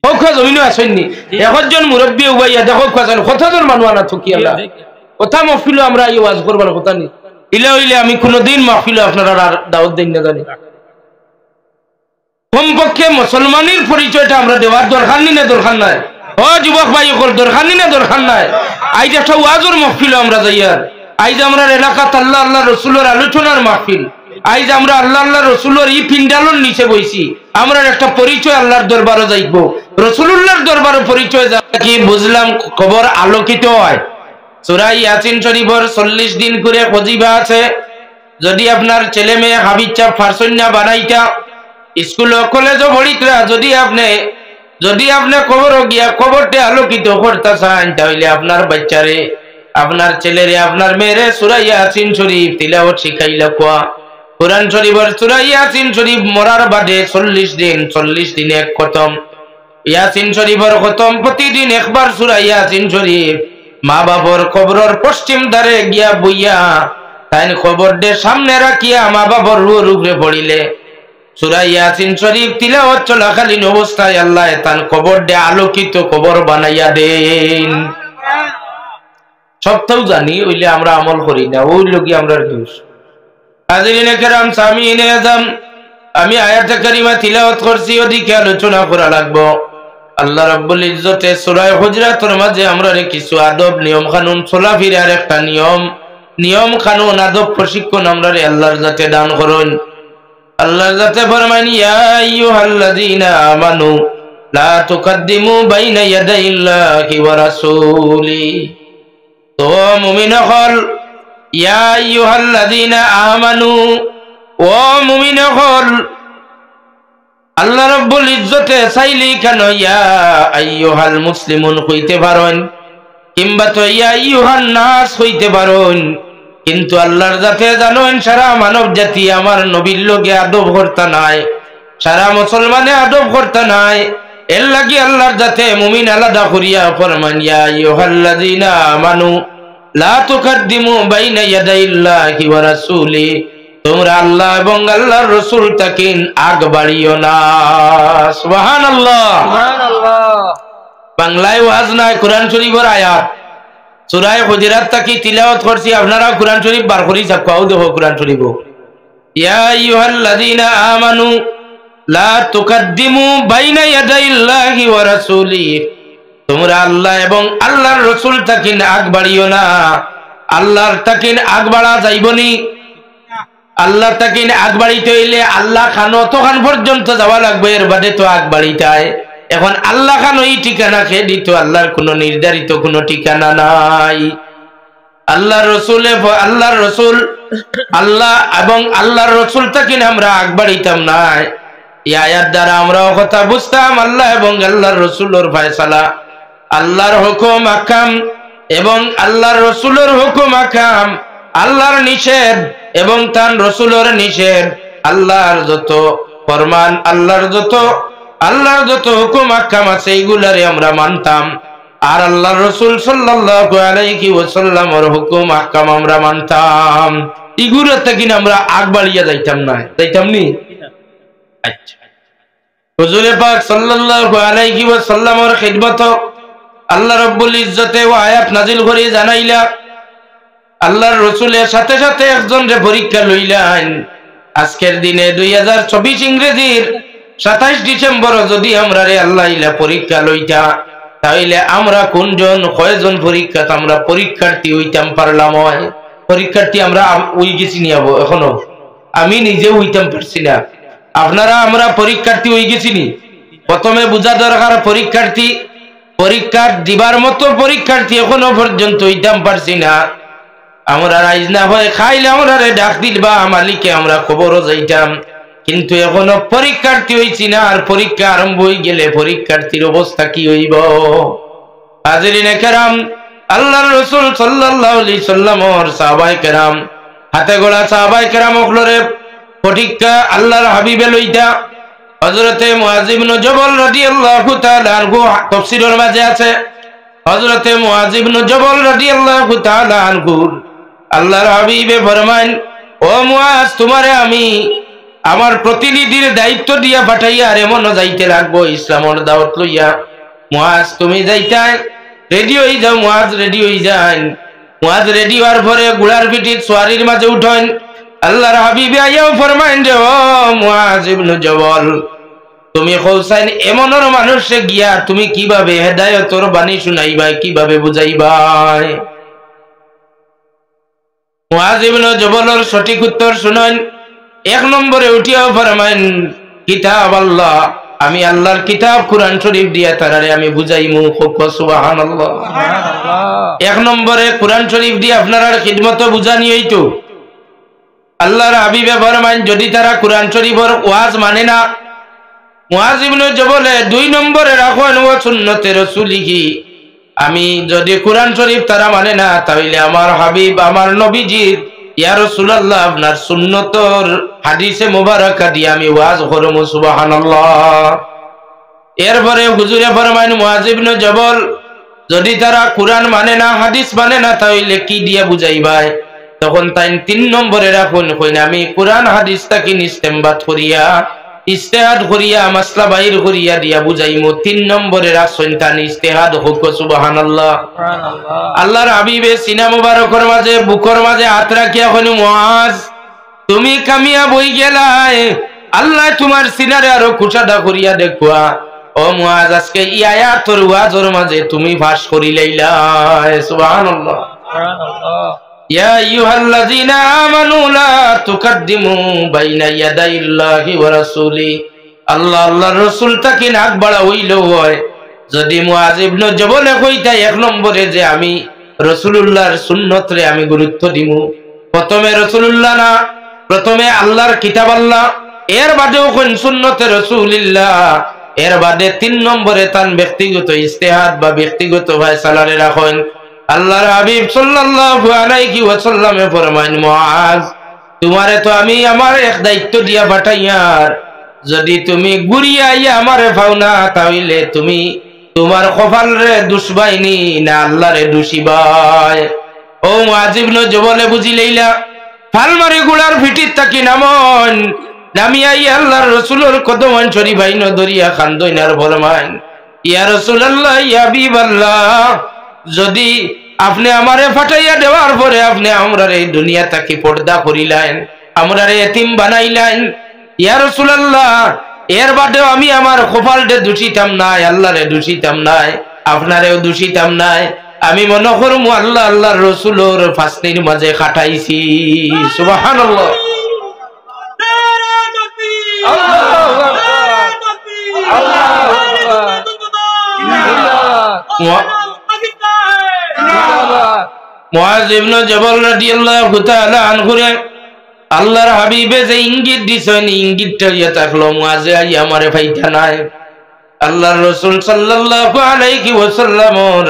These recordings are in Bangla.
হোক জমিনও আসেননি একজন মুরব্বী উবাইয়া দেখো কতজন মানুষ আনা থকি আমরা কথা মহফিল আমরা এই ওয়াজ করবার কথা নেই ইলে হইলে আমি কোনোদিন মহফিল আপনারা আর দাওয়াত দিন না জানি কমপক্ষে মুসলমানের পরিচয়টা আমরা দেওয়ার দরকার নেই না দরকার নাই ও যুবক ভাই ওর দরকার নেই না দরকার নাই আইজ একটা ওয়াজের মহফিল আমরা যাইয়ার আইজ আমরা এলাকাত আল্লাহ আল্লাহ রসুলের আলোচনার মাহফিল আইজ আমরা আল্লাহ আল্লাহ রসুলের এই পিন্ডালর নিচে বইছি আমরা একটা পরিচয় আল্লাহর দরবারে যাইব রসুলুল্লাহর দরবারে পরিচয় কি বুঝলাম খবর আলোকিত হয় সূরা ইয়াসিন শরীফের 40 দিন করে ফজিবা আছে যদি আপনার ছেলে মেয়ে হাবিচ্চা ফারসন্যা বানাইতা স্কুল কলেজও পড়িতরা যদি আপনি খবর গিয়া খবরটা আলোকিত করতে চান তাহলে আপনার বাচ্চারে আপনার ছেলেরে আপনার মেয়েরে সূরা ইয়াসিন শরীফ তিলাওয়াত শিখাইলা কোয়া কুরআন শরীফের সূরা ইয়াসিন শরীফ মরার বাদে 40 দিনে এক খতম ইয়াসিন শরীফের খতম প্রতিদিন একবার সূরা ইয়াসিন শরীফ মা বাবার কবরের পশ্চিম ধারে গিয়া বইয়া তাই খবর দে সামনে রাখিয়া মা বাবার রূপে পড়িলে সূরা ইয়াসিন শরীফ তিলাওয়াত চলাকালীন অবস্থায় আল্লাহ তার কবর দে আলোকিত কবর বানাইয়া দেন সবটাও জানি ওইলে আমরা আমল করি না ওই লোকই আমরা দোষ হাজিরিনে কেরাম সামিনে আযম আমি আয়াতে কারিমা তিলাওয়াত করছি ওদিকে আলোচনা করা লাগবে আল্লাহ রাব্বুল ইজ্জতে সূরা হুজরাতের মাঝে আমরা কিছু আদব নিয়ম কানুন চলাফেরার একটা নিয়ম কানুন আদব প্রশিক্ষণ আমরা আল্লাহর জাতে দান করুন আল্লাহর জাতে ফরমান ইয়া আইয়ুহাল্লাযীনা আমানু লা তুকদ্দিমু বাইনা ইয়াদাইল্লাহি ওয়া রাসূলি তো মুমিন হল ইয়া আইয়ুহাল্লাযীনা আমানু ও মুমিন হল আল্লাহ রাব্বুল ইজ্জতে চাইলি কেন ইয়া আইয়ুহাল মুসলিমুন কইতে পারেন কিংবা তো ইয়া আইয়ুহান নাস কইতে পারেন কিন্তু আল্লাহর জাতে জানেন সারা মানব জাতি আমার নবীর লগে আদব করতে নাই সারা মুসলমানে আদব করতে নাই এর লাগি আল্লাহর জাতে মুমিন আলাদা করিয়া ফরমান ইয়া আইয়ুহাল্লাযীনা আমানু লা তুকদ্দিমু বাইনা ইয়াদাইল্লাহি ওয়া রাসূলি তোমরা আল্লাহ এবং আল্লাহর রাসূল তাকিন আগ বাড়িও না সুবহানাল্লাহ সুবহানাল্লাহ বাংলায় ওয়াজ না কোরআন শরীফের আয়াত সূরা হুজুরাত তাকি তিলাওয়াত করছি আপনারা কোরআন শরীফ বার করি যাও দেখো কোরআন শরীফ ইয়া আইয়ুহাল্লাযীনা আমানু লা তুকদ্দিমু বাইনা ইয়াদাইল্লাহি ওয়া রাসূলি তোমরা আল্লাহ এবং আল্লাহর রাসূল তাকিন আগ বাড়িও না আল্লাহর তাকিন আগ বাড়া যাইবনি আল্লাহ তাকিন আগ বাড়িতে হইলে আল্লাহ খান অতখান পর্যন্ত যাওয়া লাগবে এর বাদে তো আগ বাড়িটায় এখন আল্লাহ খান ওই ঠিকানা খেয়ে দিত আল্লাহর কোনো নির্ধারিত কোনো ঠিকানা নাই আল্লাহর রসুল আল্লাহ এবং আল্লাহর রসুল তাকিন আমরা আগ বাড়িতাম না এই আয়াত দ্বারা আমরাও কথা বুঝতাম আল্লাহ এবং আল্লাহর রসুলের ফয়সালা আল্লাহর হুকুম আহকাম এবং আল্লাহর রসুলের হুকুম আহকাম আল্লাহর নিষেধ এবং তার রসুলের নিষেধ আল্লাহর যত ফরমান আল্লাহর যত হুকুম আহকাম আছে এইগুলারে আমরা মানতাম আর আল্লাহর রাসূল সাল্লাল্লাহু আলাইহি ওয়াসাল্লামের হুকুম আহকাম আমরা মানতাম এগুলা থেকে আমরা আগ বাড়িয়া যাইতাম নি আচ্ছা হুজুর পাক সাল্লাল্লাহু আলাইহি ওয়াসাল্লামের খিদমত আল্লাহ রাব্বুল ইজ্জতে ওয়া আয়াত নাজিল করে জানাইলা আল্লাহর রাসূলের সাথে সাথে একজনরে পরীক্ষা লইলেন আজকের দিনে 2024 ইংরেজির 27 ডিসেম্বর যদি আমরা রে আল্লাহ ইলা পরীক্ষা লইতা তাহলে আমরা কয়জন পরীক্ষাত আমরা পরীক্ষার্থী হইতাম পারলাম হয় পরীক্ষার্থী আমরা ওই গেছি নিয়াবো এখনো আমি নিজে হইতাম পারছি না আপনারা আমরা পরীক্ষার্থী হই গেছি নি প্রথমে বুঝা দরকার পরীক্ষা দিবার মতো পরীক্ষার্থী এখনো পর্যন্ত হইতাম পারছি না আমরা রাইজ না হয় খাইলে আমরা রে ডাক দিলবা মালিকে আমরা খবরও যাইতাম কিন্তু এখনো পরীক্ষার্থী হইছি না আর পরীক্ষা আরম্ভ হয়ে গেলে পরীক্ষার্থীর অবস্থা কি হইব হাজিরিনে কেরাম আল্লাহর রাসূল সাল্লাল্লাহু আলাইহি সাল্লামের সাহাবায়ে কেরাম হাতে গোলা সাহাবায়ে কেরাম ওগুলোরে পরীক্ষা আল্লাহর হাবিবে লইতা হযরতে মুআয ইবনে জবল রাদিয়াল্লাহু তাআলা আনহু তাফসীরের মাঝে আছে হযরতে মুআয ইবনে জবল রাদিয়াল্লাহু তাআলা আনহু আল্লাহর হাবিবে ফরমান ও মুআয তোমারে আমি আমার প্রতিনিধির দায়িত্ব দিয়া পাঠাইয়া আর এমনও যাইতে লাগবো ইসলামের দাওয়াত লইয়া। মুয়াজ তুমি যাইতাই, রেডি হয়ে যাও। মুয়াজ রেডি হয়ে যান। মুয়াজ রেডি হওয়ার পরে গুড়ার পিঠিত সোয়ারির মাঝে উঠেন। আল্লাহর হাবিবে আইয়াও ফরমাইন যে ও মুয়াজ ইবনে জবল, তুমি কৌসাইন এমনর মানুষে গিয়া তুমি কিভাবে হেদায়েতর বাণী শুনাইবা, কিভাবে বুঝাইবাই? মুয়াজ ইবনে জবলের সঠিক উত্তর শুনেন। এক নম্বরে উঠিয়াও ফরমাইন কিতাব আল্লাহ, আমি আল্লাহর কিতাব কুরআন শরীফ দিয়া তারারে আমি বুঝাইমু। সুবহানাল্লাহ। এক নম্বরে কুরআন শরীফ দিয়ে আপনারা খিদমত বুঝানি হইতো। আল্লাহর হাবিবে ফরমাইন যদি তারা কুরআন শরীফের ওয়াজ মানে না, মুয়াজ ইবনে জবলে দুই নম্বরে রাখেন ও সুন্নতে রাসূলিহি, আমি যদি কুরআন শরীফ তারা মানে না তাহলে আমার হাবিব আমার নবীজির ইয়া রাসূলুল্লাহ আপনার সুন্নতর হাদিসে মুবারাকা দিয়ে আমি ওয়াজ করব। সুবহানাল্লাহ। এরপরে হুজুরে ফরমাইন মুয়াজ ইবনে জবল যদি তারা কুরআন মানে না হাদিস মানে না তাহলে কি দিয়ে বুঝাইবাই? তখন তাই তিন নম্বরে রাখুন কইন আমি কুরআন হাদিস তাকে ইস্তেমবাদ করিয়া ইজতিহাদ করিয়া মাসলা বাইর করিয়া দিয়া বুঝাইমু। তিন নম্বরে রাখছেন তান ইজতিহাদ হোক। সুবহানাল্লাহ। আল্লাহর হাবিবে সিনা মুবারকের মাঝে বুকর মাঝে হাত রাখিয়া কইন মুয়াজ তুমি কামিয়া বই গেলাই, আল্লাহ তোমার সিনারে আরো কুশাদা করিয়া দেখুয়া। ও মুয়াজ আজকে ই আয়াতের ওয়াজের মাঝে তুমি ফাঁস করিলাইলা। সুবহানাল্লাহ। ইয়া আইয়ুহাল্লাযীনা আমানু লা তুকদ্দিমু বাইনা ইয়াদাইল্লাহি ওয়া রাসূলি, আল্লাহ আল্লাহর রাসূল তাকে নাক বাড়া হইল হয় যদি মুয়াজ ইবনে জবলে কইতা এক নম্বরে যে আমি রাসূলুল্লাহর সুন্নতরে আমি গুরুত্ব দিমু, প্রথমে রাসূলুল্লাহ না, প্রথমে আল্লাহর কিতাব আল্লাহ, এর বাদেও কোন সুন্নতে রাসূলুল্লাহ, এর বাদে তিন নম্বরে তান ব্যক্তিগত ইজতিহাদ বা ব্যক্তিগত ফয়সালারে রাখেন। আল্লাহর হাবিব সাল্লাল্লাহু আলাইহি ওয়াসাল্লামে ফরমাইন মুআজ তোমারে তো আমি আমার এক দায়িত্ব দিয়া পাঠাইয়ার, যদি তুমি গুড়িয়া আইয়া আমারে পাও না তাহলে তুমি তোমার কপাল রে দুষবাইনি না আল্লাহরে দুষিবাই। ও মুআজ ইবনে জবলে বুঝি লইলা ফালমারি গুলার ফিটিত তাকি নামন নামিয়া ইয়া আল্লাহর রাসূলের কদম শরীফ আইন দরিয়া খান্দইনার ফরমাইন ইয়া রাসূলুল্লাহ ইয়া হাবিবাল্লাহ, যদি আপনি আমারে ফাটাইয়া দেওয়ার পরে আপনি আমরার এই দুনিয়া তাকে পর্দা করিলেন, আমরার এতিম বানাইলেন, ইয়া রাসূলুল্লাহ এর বাদেও আমি আমার কপালকে দূষিতাম নাই, আল্লাহরে দূষিতাম নাই, আপনারেও দূষিতাম নাই। আমি মনে করবো আল্লাহ আল্লাহর রাসূলের ফাসনির মাঝে খাটাইছি। সুবহানাল্লাহ। মুআজ ইবনে জবল রাদিয়াল্লাহু তাআলা আনহু আল্লাহর হাবিবে যে ইঙ্গিত দিছেন ইঙ্গিতটা ইয়া থাকলো মুআজে আই আমারে ফাইতা নাই। আল্লাহর রাসূল সাল্লাল্লাহু আলাইহি ওয়াসাল্লামর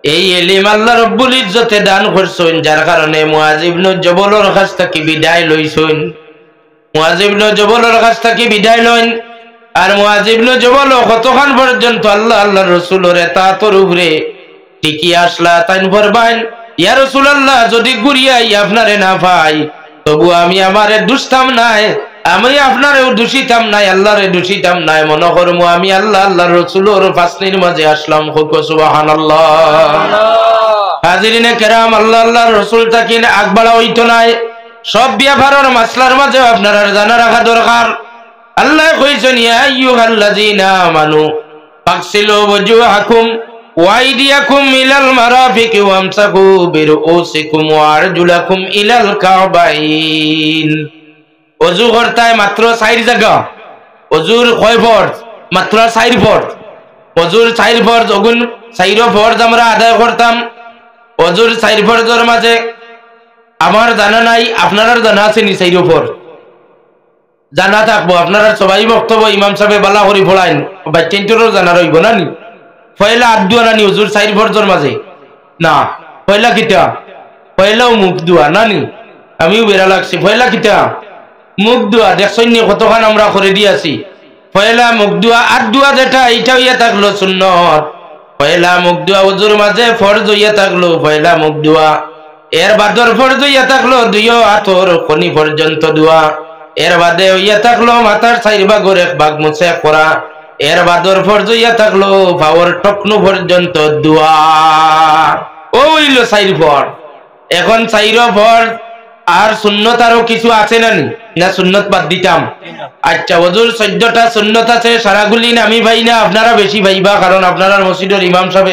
এই ইলম আল্লাহ রাব্বুল ইজ্জতে দান করছেন, যার কারণে মুআজ ইবনে জবলের কাছ থেকে বিদায় লইছেন। মুআজ ইবনে জবলের কাছ থেকে বিদায় লইন। আর মুআজ ইবনে জবল কতক্ষণ পর্যন্ত আল্লাহ আল্লাহর রাসূলের ইতাআতের উপরে টিকি আসলা তাই ফরমাইন ইয়া রাসূলুল্লাহ যদি গুরিয়া আপনারে না পাই তবু আমি আমারে দুষতাম নাই, আমি আপনারেও দূষিতাম নাই, আল্লাহরে দূষিতাম নাই, মনে করমু আমি আল্লাহ আল্লাহর রাসূলের ফাসলির মাঝে আসলাম। সুবহানাল্লাহ। হাজিরিনে কেরাম আল্লাহ আল্লাহর রাসূল তাকে আগবাড়া হইতো নাই। সব ব্যাপারের মাসলার মাঝে আপনারা জানা রাখা দরকার। আল্লাহ কইছেন ইয়া আইয়ুহাল্লাযীনা আমানু ফাগসিলু ওয়াজুহাকুম ওয়াইদিয়াকুম ইলাল মারাফিকি ওয়ামসাহু বিরুউসিকুম ওয়ারজুলাকুম ইলাল কাবাইন। ওযু করতায় মাত্র 4 জায়গা। ওযুর কয় ফরজ? মাত্র 4 ফরজ। ওযুর 4 ফরজ ওগুন 4 ফরজ আমরা আদায় করতাম। ওযুর 4 ফরজের মাঝে আমার জানা নাই, আপনার জানা আছে নি? 4 ফরজ জানা থাকবো আপনারা সবাই বক্তব্য ইমাম সাহেব বালা করি ফলাইন, বাচ্চাইটোরও জানা রইব না নি? পয়লা আদুয়া নানি হুজুর 4 ফরজের মাঝে না, পয়লা কিতা? পয়লাও মুখ দুয়া নানি? আমিও বেড়া লাগছি। পয়লা কিতা? মুখ দুয়া। দেখছেন নি কতখান আমরা করে দিয়েছি। পয়লা মুখ দুয়া। আর দুয়া যেটা এইটা হইয়া থাকলো সুন্নত। পয়লা মুখ দুয়া হুজুর মাঝে ফরজ হইয়া থাকলো পয়লা মুখ দুয়া। এর বাদর ফরজ হইয়া থাকলো 2 হাতর খনি পর্যন্ত দুয়া। এর বাদে হইয়া থাকলো মাথার 4 ভাগের 1 ভাগ মুছে করা, এর বাদর ফরজ হইয়া থাকলো পাওয়ার টকনু পর্যন্ত দোয়া। ও হইল 4 ফর। এখন 4 ফর আর সুন্নত আরো কিছু আছে না সুন্নত বাদ দিতাম? আচ্ছা, ওযুর 14টা সুন্নত আছে, সারাগুলি আমি ভাই না, আপনারা বেশি ভাইবা, কারণ আপনারা মসজিদের ইমাম সাহেব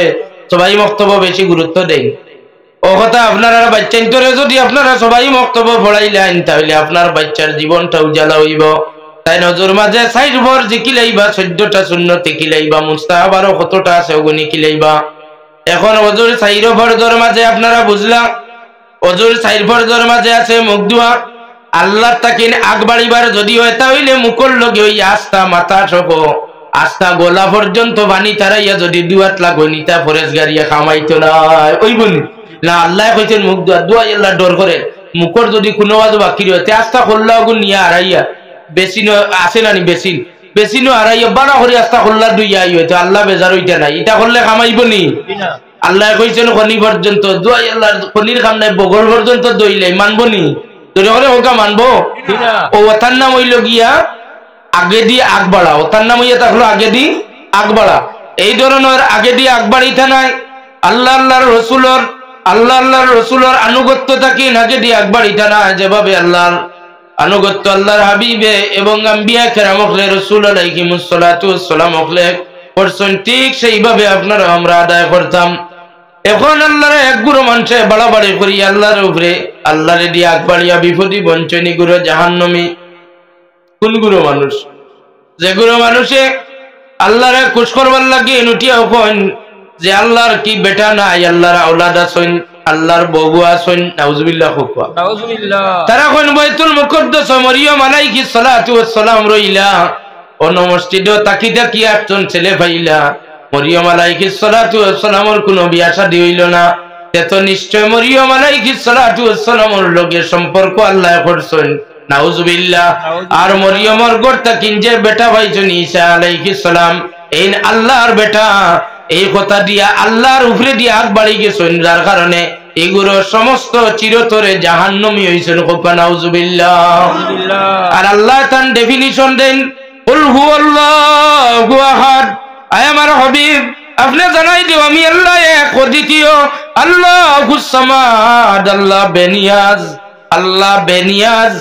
সবাই বক্তব্য বেশি গুরুত্ব দেন। ও কথা আপনারা বাচ্চান্তরে যদি আপনারা সবাই বক্তব্য পড়াইলেন তাহলে আপনার বাচ্চার জীবনটা উজালা হইব। তাই নজর মাঝে 4 ফর জিকিলাইবা, 14টা সুন্নত কিলাইবা, মুস্তাহাব আরো কতটা আছে ওগুনি কিলাইবা। এখন ওযুর 4 ফরজের মাঝে আপনারা বুঝলাম, ওযুর 4 ফরজের মাঝে আছে মুখ ধোয়া। আল্লাহর তাকিন আগ বাড়িবার যদি হয় তাহলে মুখর লগে ওই আস্থা মাথা সহ আস্থা গোলা পর্যন্ত পানি তারাইয়া যদি দুয়াত লাগো নিতা ফরেজ গাড়িয়া খামাইতো না ওই বলি না। আল্লাহ কইছেন মুখ ধোয়া, দোয়া আল্লাহ ডর করে। মুখর যদি কোনো আজ বাকি রয়েছে আস্থা করলা ওগুন নিয়ে আড়াইয়া বেশি আছে নানি বেশি আড়াইয়া বাড়া করে আস্থা করলা দুইয়া হইতো আল্লাহ বেজার ওইটা নাই, এটা করলে খামাইব নি? আল্লাহ কইছেন খনি পর্যন্ত দোয়া আল্লাহ, খনির খাম নাই বগল পর্যন্ত দইলে মানবো নি? তোরে করে ওকা মানবো? ও ওটার নাম হইল গিয়া আগে দিয়ে আগ বাড়া। ওটার নাম হইয়া থাকলো আগে দি আগ বাড়া। এই ধরনের আগে দিয়ে আগ বাড়িতে নাই। আল্লাহর রসুলের আনুগত্য থাকি আগে দিয়ে আগ বাড়িতে না। যেভাবে আল্লাহর আনুগত্য আল্লাহর হাবিবে এবং আম্বিয়া কেরাম হকলে রসুল আলাইহিমুস সালাতু ওয়াস সালাম হকলে করছেন, ঠিক সেইভাবে আপনারা আমরা আদায় করতাম। এখন আল্লাহর এক গুরু মানুষে বাড়াবাড়ি করি আল্লাহর উপরে, আল্লাহরে দিয়ে আগ বাড়িয়া বিপদী বঞ্চনী গুরু জাহান্নামী। কোন গুরু মানুষ? যে গুরু মানুষে আল্লাহরে খুশ করবার লাগে নুটিয়া হন যে আল্লাহর কি বেটা নাই, আল্লাহর আওলাদ আছেন, আল্লাহর বউ আছেন, নাউজুবিল্লাহ খুকবা তারা কোন বাইতুল মুকদ্দাস মরিয়ম আলাইহিস সালাতু ওয়াস সালাম রইলা অন্য মসজিদে তাকি তাকি একজন ছেলে পাইলা। মরিয়ম আলাইহিস সালাতু ওয়াস সালামের কোনো বিয়া শাদী হইল না, এত নিশ্চয় মরিয়ম আলাইহিস সালাতু ওয়াস সালামের লগে সম্পর্ক আল্লাহ করছেন, নাউজুবিল্লাহ। আর মরিয়মের গর্তা কিনজে বেটা পাইছেন ঈসা আলাইহিস সালাম, এই আল্লাহর বেটা। এই কথা দিয়া আল্লাহর উপরে দিয়ে আগ বাড়ি গেছেন, যার কারণে এগুলো সমস্ত চিরতরে জাহান্নামী হইছেন। কোপা নাউজুবিল্লাহ। আর আল্লাহ তার ডেফিনিশন দেন, কুল হুয়াল্লাহু আহাদ। আয় আমার হাবিব আপনি জানাই দিও আমি আল্লাহ এক, দ্বিতীয় আল্লাহুস সামাদ, আল্লাহ বেনিয়াজ, আল্লাহ বেনিয়াজ,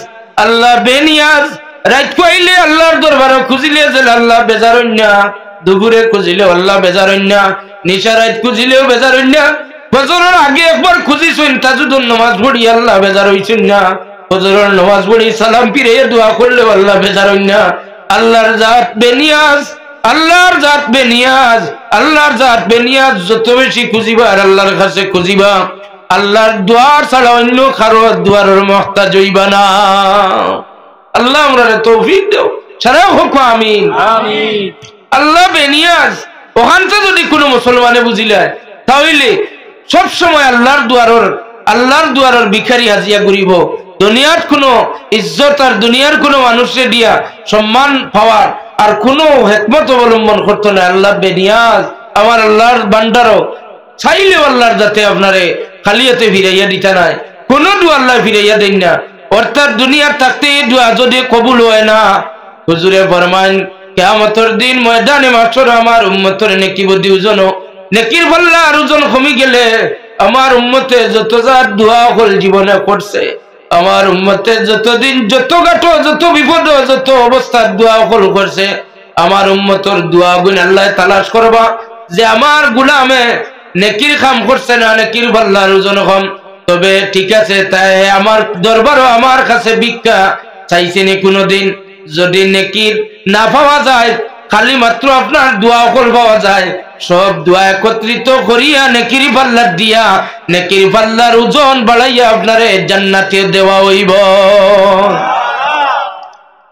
আল্লাহ বেনিয়াজ। রাত কইলে আল্লাহর দরবারে খুঁজিলে যে আল্লাহ বেজারন্যা, দুপুরে খুঁজিলে আল্লাহ বেজারন্যা, নিশা রাত খুঁজিলেও বেজারন্যা, ফজরের আগে একবার খুঁজিছেন তাজুদুন নামাজ পড়ি আল্লাহ বেজার হইছেন না, ফজরের নামাজ পড়ি সালাম ফিরে দোয়া করলে আল্লাহ বেজারন্যা। আল্লাহর জাত বেনিয়াজ, আল্লাহর জাত বেনিয়াজ, আল্লাহর জাত বেনিয়াজ। যত বেশি খুঁজিবা আর আল্লাহর কাছে খুঁজিবা, আল্লাহর দুয়ার ছাড়া অন্য কারো দুয়ারের মুহতাজ হইবা না। আল্লাহ আমরা তৌফিক দাও, সারা হোক আমিন আমিন। আল্লাহ বেনিয়াজ ওখানটা যদি কোনো মুসলমানে বুঝিলে তাহলে সব সময় আল্লাহর দুয়ারের ভিখারি হাজিয়া ঘুরিব। দুনিয়ার কোনো ইজ্জত আর দুনিয়ার কোনো মানুষে দিয়া সম্মান পাওয়ার আর কোনো হিকমত অবলম্বন করতো না। আল্লাহ বেনিয়াজ, আমার আল্লাহর বান্দারও চাইলেও আল্লাহর যাতে আপনারে খালিয়াতে ফিরাইয়া দিতা নাই, কোনো দোয়া আল্লাহ ফিরাইয়া দেন না। অর্থাৎ দুনিয়ার থাকতে এই দোয়া যদি কবুল হয় না, হুজুরে ফরমান কিয়ামতের দিন ময়দানে মাশর আমার উম্মতের নেকি বদি ওজন, নেকির পাল্লা আর ওজন কমে গেলে আমার উম্মতে যত যার দোয়া হল জীবনে করছে, আমার উম্মতে যতদিন যত গাটো যত বিপদ যত অবস্থার দোয়া হল করছে, আমার উম্মতর দোয়া গুণ আল্লাহ তালাশ করবা যে আমার গুলামে নেকির কাম করছে না, নেকির পাল্লার ওজন কম। তবে ঠিক আছে, তাই আমার দরবারও আমার কাছে ভিক্ষা চাইছেনি কোনোদিন। যদি নেকির না পাওয়া যায়, খালি মাত্র আপনার দোয়া কল পাওয়া যায়, সব দোয়া একত্রিত করিয়া নেকির পাল্লার দিয়া নেকির পাল্লার ওজন বাড়াইয়া আপনারে জান্নাতে দেওয়া হইব।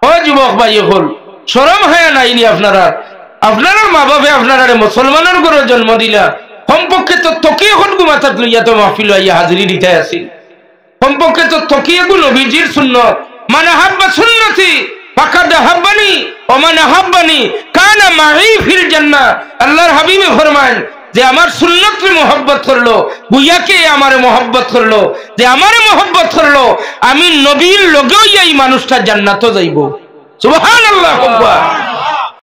ও যুবক ভাই হল শরম হয় নাইনি আপনারা? আপনার মা বাপে আপনারা মুসলমানের ঘরে জন্ম দিলা, কমপক্ষে তো তকিয়ে এখন গুমাতাত লইয়া তো মাহফিল হইয়া হাজিরি দিতে আসি, কমপক্ষে তো তকিয়ে গু নবীজির সুন্নত, মানে হাব্বা সুন্নতি ফাকাদ হাব্বানি ওয়া মান হাব্বানি কানা মাই ফিল জান্নাহ। আল্লাহর হাবিবে ফরমান যে আমার সুন্নতকে মহব্বত করলো, বুইয়াকে আমার মহব্বত করলো, যে আমারে মহব্বত করলো, আমি নবীর লগেও এই মানুষটা জান্নাতও যাইব। সুবহানাল্লাহ।